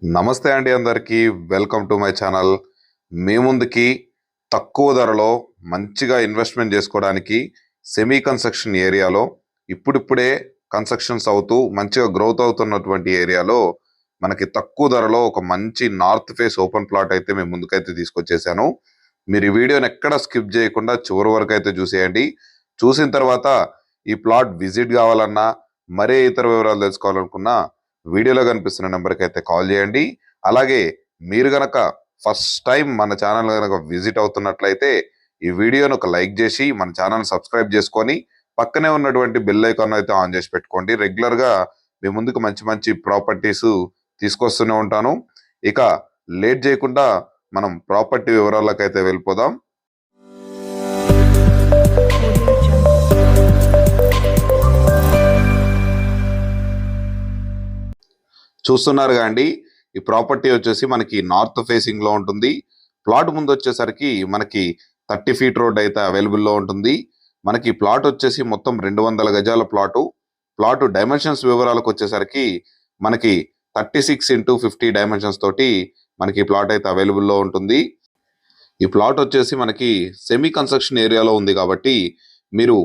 నమస్తే అండి అందరికీ వెల్కమ్ టు మై ఛానల్. మీ ముందుకి తక్కువ ధరలో మంచిగా ఇన్వెస్ట్మెంట్ చేసుకోవడానికి సెమీ కన్స్ట్రక్షన్ ఏరియాలో ఇప్పుడిప్పుడే కన్స్ట్రక్షన్స్ అవుతూ మంచిగా గ్రోత్ అవుతున్నటువంటి ఏరియాలో మనకి తక్కువ ధరలో ఒక మంచి నార్త్ ఫేస్ ఓపెన్ ప్లాట్ అయితే మేము ముందుకైతే తీసుకొచ్చేసాను. మీరు ఈ వీడియోని ఎక్కడ స్కిప్ చేయకుండా చివరి వరకు అయితే చూసేయండి. చూసిన తర్వాత ఈ ప్లాట్ విజిట్ కావాలన్నా మరే ఇతర వివరాలు తెలుసుకోవాలనుకున్నా వీడియోలో కనిపిస్తున్న నెంబర్కి అయితే కాల్ చేయండి. అలాగే మీరు గనక ఫస్ట్ టైం మన ఛానల్ కనుక విజిట్ అవుతున్నట్లయితే ఈ వీడియోను ఒక లైక్ చేసి మన ఛానల్ సబ్స్క్రైబ్ చేసుకొని పక్కనే ఉన్నటువంటి బెల్ ఐకాన్ అయితే ఆన్ చేసి పెట్టుకోండి. రెగ్యులర్గా మీ ముందుకు మంచి మంచి ప్రాపర్టీస్ తీసుకొస్తూనే ఉంటాను. ఇక లేట్ చేయకుండా మనం ప్రాపర్టీ వివరాలకు అయితే వెళ్ళిపోదాం. చూస్తున్నారుగా అండి, ఈ ప్రాపర్టీ వచ్చేసి మనకి నార్త్ ఫేసింగ్ లో ఉంటుంది. ప్లాట్ ముందు వచ్చేసరికి మనకి 30 ఫీట్ రోడ్ అయితే అవైలబుల్లో ఉంటుంది. మనకి ప్లాట్ వచ్చేసి మొత్తం 200 గజాల ప్లాట్ డైమెన్షన్స్ వివరాలకు వచ్చేసరికి మనకి 36x50 డైమెన్షన్స్ తోటి మనకి ప్లాట్ అయితే అవైలబుల్లో ఉంటుంది. ఈ ప్లాట్ వచ్చేసి మనకి సెమీ కన్స్ట్రక్షన్ ఏరియాలో ఉంది కాబట్టి మీరు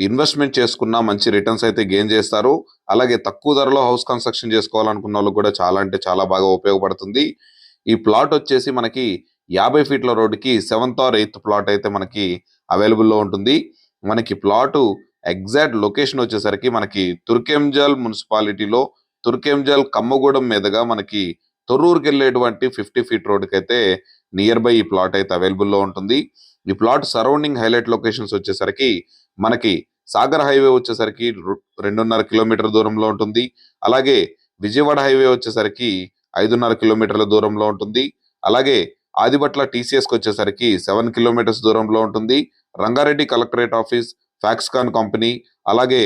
ఇన్వెస్ట్మెంట్ చేసుకున్న మంచి రిటర్న్స్ అయితే గెయిన్ చేస్తారు. అలాగే తక్కువ ధరలో హౌస్ కన్స్ట్రక్షన్ చేసుకోవాలనుకున్న వాళ్ళు కూడా చాలా అంటే చాలా బాగా ఉపయోగపడుతుంది. ఈ ప్లాట్ వచ్చేసి మనకి 50 ఫీట్ల రోడ్డుకి 7th or 8th ప్లాట్ అయితే మనకి అవైలబుల్లో ఉంటుంది. మనకి ప్లాటు ఎగ్జాక్ట్ లొకేషన్ వచ్చేసరికి మనకి తుర్కెంజల్ మున్సిపాలిటీలో తుర్కెంజల్ కమ్మగూడెం మీదుగా మనకి తొర్రూరుకి వెళ్ళేటువంటి 50 ఫీట్ రోడ్డుకి అయితే నియర్ బై ఈ ప్లాట్ అయితే అవైలబుల్లో ఉంటుంది. ఈ ప్లాట్ సరౌండింగ్ హైలైట్ లొకేషన్స్ వచ్చేసరికి మనకి సాగర్ హైవే వచ్చేసరికి 2.5 కిలోమీటర్ దూరంలో ఉంటుంది. అలాగే విజయవాడ హైవే వచ్చేసరికి 5.5 కిలోమీటర్ల దూరంలో ఉంటుంది. అలాగే ఆదిబట్ల టీసీఎస్కి వచ్చేసరికి 7 కిలోమీటర్స్ దూరంలో ఉంటుంది. Rangareddy collectorate office, Foxconn company, అలాగే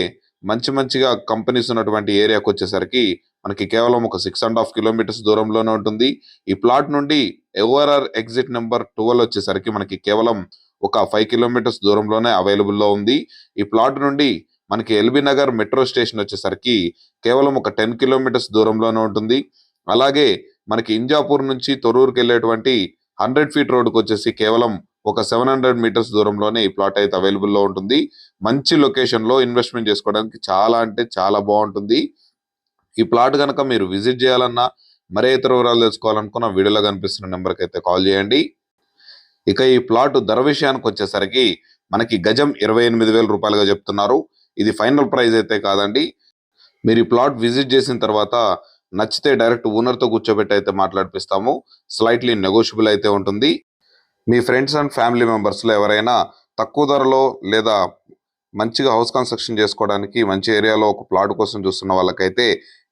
మంచిగా కంపెనీస్ ఉన్నటువంటి ఏరియాకి వచ్చేసరికి మనకి కేవలం ఒక 6.5 కిలోమీటర్స్ దూరంలోనే ఉంటుంది. ఈ ప్లాట్ నుండి ఓఆర్ఆర్ ఎగ్జిట్ నెంబర్ 12 వచ్చేసరికి మనకి కేవలం ఒక 5 కిలోమీటర్స్ దూరంలోనే అవైలబుల్లో ఉంది. ఈ ప్లాట్ నుండి మనకి ఎల్బీ నగర్ మెట్రో స్టేషన్ వచ్చేసరికి కేవలం ఒక 10 కిలోమీటర్స్ దూరంలోనే ఉంటుంది. అలాగే మనకి ఇంజాపూర్ నుంచి తొర్రూరుకి వెళ్ళేటువంటి 100 ఫీట్ రోడ్డుకి వచ్చేసి కేవలం ఒక 700 మీటర్స్ దూరంలోనే ఈ ప్లాట్ అయితే అవైలబుల్లో ఉంటుంది. మంచి లొకేషన్లో ఇన్వెస్ట్మెంట్ చేసుకోవడానికి చాలా అంటే చాలా బాగుంటుంది. ఈ ప్లాట్ కనుక మీరు విజిట్ చేయాలన్నా మరే ఇతర వివరాలు తెలుసుకోవాలనుకున్న వీడియోలో కనిపిస్తున్న నెంబర్కి అయితే కాల్ చేయండి. ఇక ఈ ప్లాట్ ధర విషయానికి వచ్చేసరికి మనకి గజం 28,000 రూపాయలుగా చెప్తున్నారు. ఇది ఫైనల్ ప్రైస్ అయితే కాదండి. మీరు ఈ ప్లాట్ విజిట్ చేసిన తర్వాత నచ్చితే డైరెక్ట్ ఓనర్తో కూర్చోబెట్టి అయితే మాట్లాడిపిస్తాము. స్లైట్లీ నెగోషియబుల్ అయితే ఉంటుంది. మీ ఫ్రెండ్స్ అండ్ ఫ్యామిలీ మెంబర్స్లో ఎవరైనా తక్కువ ధరలో లేదా మంచిగా హౌస్ కన్స్ట్రక్షన్ చేసుకోవడానికి మంచి ఏరియాలో ఒక ప్లాట్ కోసం చూస్తున్న వాళ్ళకైతే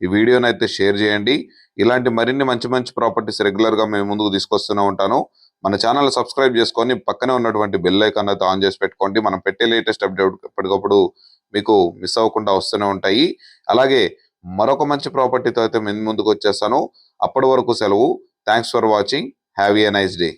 ఈ వీడియోని అయితే షేర్ చేయండి. ఇలాంటి మరిన్ని మంచి ప్రాపర్టీస్ రెగ్యులర్గా మేము ముందుకు తీసుకొస్తూనే ఉంటాను. మన ఛానల్ సబ్స్క్రైబ్ చేసుకొని పక్కనే ఉన్నటువంటి బెల్ ఐకాన్ అయితే ఆన్ చేసి పెట్టుకోండి. మనం పెట్టే లేటెస్ట్ అప్డేట్ ఎప్పటికప్పుడు మీకు మిస్ అవ్వకుండా వస్తూనే ఉంటాయి. అలాగే మరొక మంచి ప్రాపర్టీతో అయితే ముందుకు వచ్చేస్తాను. అప్పటి వరకు సెలవు. Thanks for watching. Have a nice day.